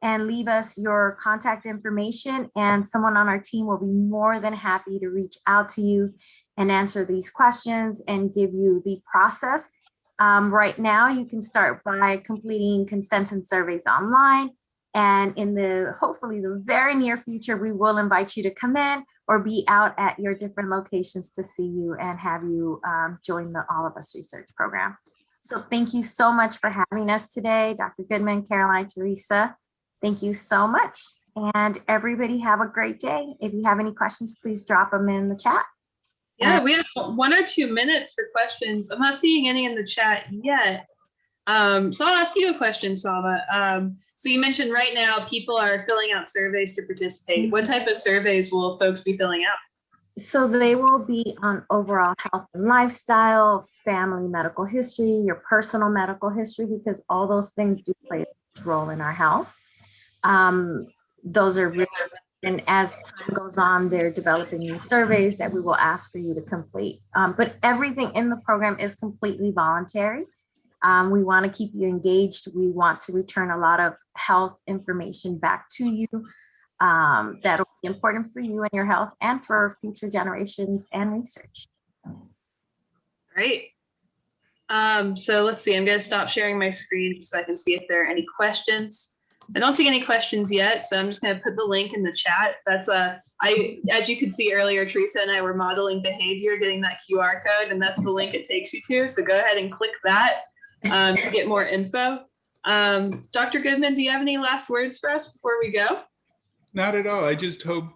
Speaker 4: and leave us your contact information, and someone on our team will be more than happy to reach out to you and answer these questions and give you the process. Right now, you can start by completing consents and surveys online. And in hopefully the very near future, we will invite you to come in or be out at your different locations to see you and have you join the All of Us research program. So thank you so much for having us today, Dr. Goodman, Caroline, Teresa. Thank you so much. And everybody have a great day. If you have any questions, please drop them in the chat.
Speaker 1: Yeah, we have 1 or 2 minutes for questions. I'm not seeing any in the chat yet. So I'll ask you a question, Sama. So you mentioned right now people are filling out surveys to participate. What type of surveys will folks be filling out?
Speaker 4: So they will be on overall health and lifestyle, family medical history, your personal medical history, because all those things do play a role in our health. Those are really And as time goes on, they're developing new surveys that we will ask for you to complete. But everything in the program is completely voluntary. We want to keep you engaged. We want to return a lot of health information back to you that'll be important for you and your health and for future generations and research.
Speaker 1: Great. So let's see, I'm going to stop sharing my screen so I can see if there are any questions. I don't see any questions yet, so I'm just going to put the link in the chat. That's as you could see earlier, Teresa and I were modeling behavior, getting that QR code, and that's the link it takes you to. So go ahead and click that to get more info. Dr. Goodman, do you have any last words for us before we go?
Speaker 3: Not at all. I just hope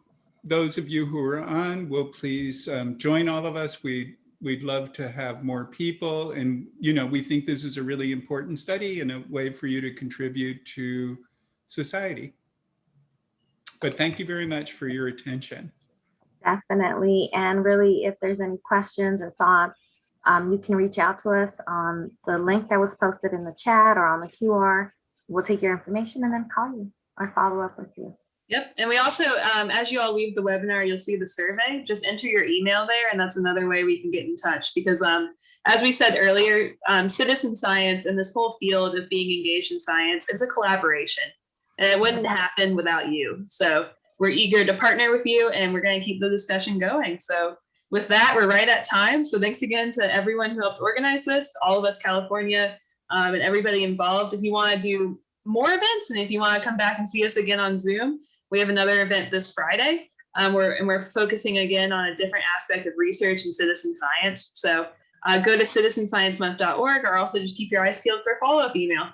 Speaker 3: those of you who are on will please join all of us. We'd love to have more people, and we think this is a really important study and a way for you to contribute to society. But thank you very much for your attention.
Speaker 4: Definitely. And really, if there's any questions or thoughts, you can reach out to us on the link that was posted in the chat or on the QR. We'll take your information and then call you or follow up with you.
Speaker 1: Yep. And we also, as you all leave the webinar, you'll see the survey. Just enter your email there, and that's another way we can get in touch. Because as we said earlier, citizen science and this whole field of being engaged in science is a collaboration. And it wouldn't happen without you. So we're eager to partner with you, and we're going to keep the discussion going. So with that, we're right at time. So thanks again to everyone who helped organize this, all of us California, and everybody involved. If you want to do more events, and if you want to come back and see us again on Zoom, we have another event this Friday. We're focusing again on a different aspect of research and citizen science. So go to citizensciencemonth.org, or also just keep your eyes peeled for a follow-up email.